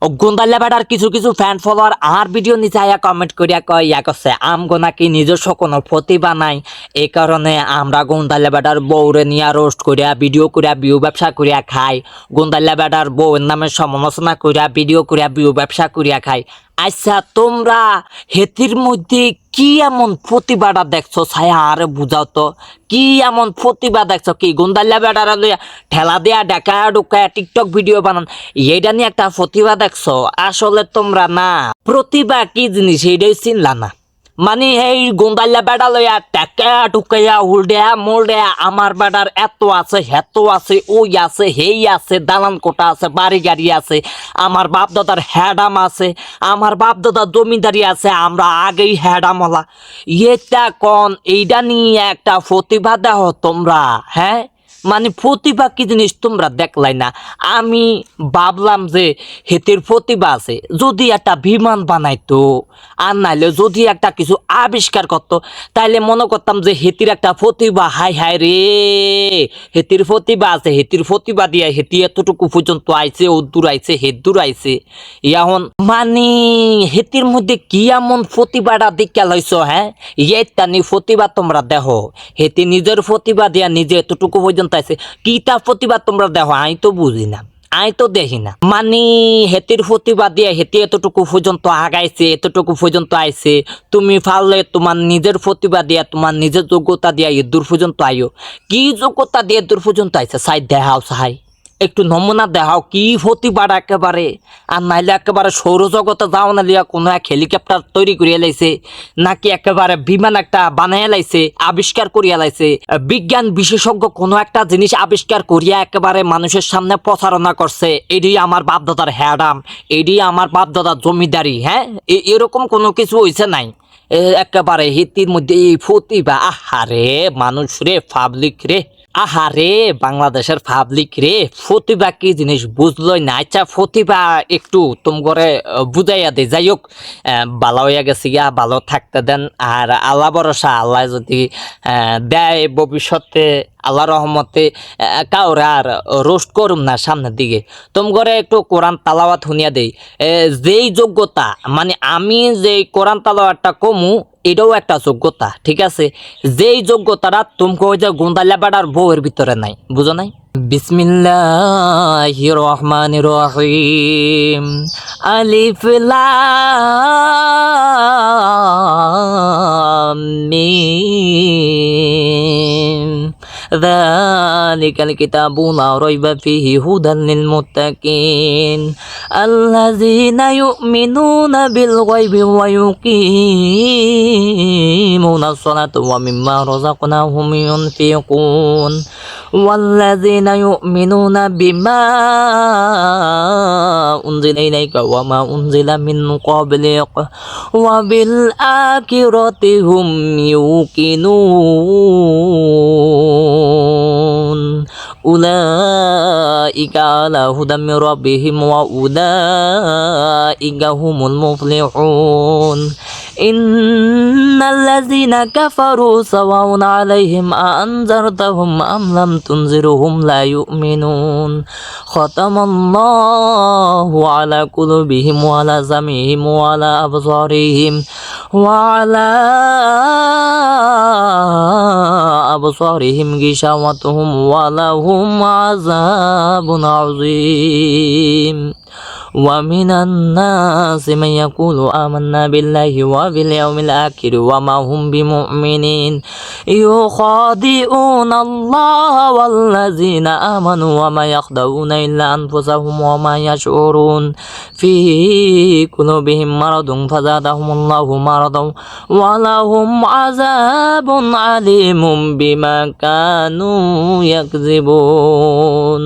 গোন্দাল্লা better কিছু কিছু fan follower আর video নিচে আয়া কমেন্ট করিয়া কয় ইয়া করছে আমগো নাকি নিজস্ব কোনো প্রতিভা নাই, এই কারণে আমরা গোন্দাল্লা বেটার বউরে নিয়ে রোস্ট করিয়া ভিডিও করিয়া বিউ ব্যবসা করিয়া খাই, গোন্দাল্লা বেটার বউয়ের নামে সমালোচনা করিয়া ভিডিও করিয়া বিউ ব্যবসা করিয়া খাই। আচ্ছা তোমরা হেতির মধ্যে কি এমন প্রতিভাটা দেখছো ছায়া আরে বুঝাও তো, কি এমন প্রতিভা দেখছো? কি গোন্দাল্লা বেটারা লইয়া ঠেলা দেয়া ডাকা ঢুকায়া টিকটক ভিডিও বানান, এইটা নিয়ে একটা প্রতিভা দেখছো? আসলে তোমরা না প্রতিভা কি জিনিস এইটাই চিনলা না। মানে এই গোন্দাল্লা বেটা লইয়া টাকা টুকাইয়া উল্ডেয়া মোল্ডেয়া আমার বেটার এত আছে হেত আছে ওই আছে হেই আছে দালান কোটা আছে বাড়ি গাড়ি আছে, আমার বাপ দাদার হ্যাডাম আছে, আমার বাপ দাদার জমিদারি আছে, আমরা আগেই হ্যাডামলা। এটা কন এইটা নিয়ে একটা প্রতিভা দেহ তোমরা? হ্যাঁ মানে প্রতিভা কি জিনিস তোমরা দেখলাই না। আমি ভাবলাম যে হেতের প্রতিভা আছে, যদি একটা বিমান বানাইতো আর নাইলে যদি একটা কিছু আবিষ্কার করতো তাইলে মনে করতাম যে হেতির একটা প্রতিভা, হাই হাই রে হেতির প্রতিভা আছে, হেতির প্রতিভা দিয়ে হেতি এতটুকু পর্যন্ত আইছে, ও দূর আইছে হে দূর আইছে। এখন মানে হেতির মধ্যে কি এমন প্রতিভাটা দেখা লইছ? হ্যাঁ এটা নি প্রতিভা তোমরা দেখো, হেতি নিজের প্রতিভা দিয়া নিজে এতটুকু পর্যন্ত আছে, কি তা প্রতিভা তোমরা দেখো? আমি তো বুঝি না, আমি তো দেখি না। মানে হেতির প্রতিভা দিয়ে হেতি এতটুকু পর্যন্ত আগাইছে, এতটুকু পর্যন্ত আইছে, তুমি পারলে তোমার নিজের প্রতিভা দিয়া তোমার নিজের যোগ্যতা দিয়া এ দূর পর্যন্ত আইও। কি যোগ্যতা দিয়ে দূর পর্যন্ত আইছে চাই দেখাও, চাই একটু নমুনা দেখাও কি প্রতিভাটা একেবারে। আর নাইলে একেবারে সৌরজগতে যাও না লিয়া কোনো এক হেলিকপ্টার তৈরি করিয়া লাইছে, নাকি একেবারে বিমান একটা বানাইয়া লাইছে, আবিষ্কার করিয়া লাইছে, বিজ্ঞান বিশেষজ্ঞ কোনো একটা জিনিস আবিষ্কার করিয়া একেবারে মানুষের সামনে প্রচারণা করছে, এটি আমার বাপদাদার হ্যাডাম, এটি আমার বাপদাদার জমিদারি। হ্যাঁ এরকম কোনো কিছু হইছে নাই। একেবারে হিতির মধ্যে এই প্রতিভা, আহারে মানুষ রে, পাবলিক রে, আহারে বাংলাদেশের পাবলিক রে, প্রতিভা কি জিনিস বুঝলই না। আচ্ছা প্রতিভা একটু তুম করে বুঝাইয়া দে। যাই হোক ভালো হইয়া গেছে গিয়া, ভালো থাকতে দেন। আর আল্লাহ ভরসা, আল্লাহ যদি দেয় ভবিষ্যতে আল্লাহ রহমতে কাউরে আর রোস্ট করুম না সামনের দিকে। তুম করে একটু কোরআন তালাওয়াত শুনিয়া দেই। যেই যোগ্যতা মানে আমি যে কোরআন তালাওয়াতটা কমু এটাও একটা যোগ্যতা, ঠিক আছে? যেই যোগ্যতাটা তুমি ওই যে গোন্দাল্লা বেটার বউয়ের ভিতরে নাই, বুঝো নাই? বিসমিল্লাহির রহমানির রহিম, আলিফ লাম মিম, ذلك الكتاب لا ريب فيه هدى للمتقين الذين يؤمنون بالغيب ويقيمون الصلاة ومما رزقناهم ينفقون والذين يؤمنون بما أنزل إليك وما أنزل من قبلك وبالآخرة هم يوقنون أولئك على هدى من ربهم وأولئك هم المفلحون إن الذين كفروا سواء عليهم أأنذرتهم أم لم تنذرهم لا يؤمنون ختم الله على قلوبهم وعلى سمعهم وعلى أبصارهم وعلى أبصارهم غشاوة ولهم عذاب عظيم ومن الناس من يقول آمنا بالله وباليوم الآخر وما هم بمؤمنين يخادعون الله والذين آمنوا وما يخدعون إلا أنفسهم وما يشعرون في قلوبهم مرض فزادهم الله مرضا ولهم عذاب عليم بما كانوا يكذبون।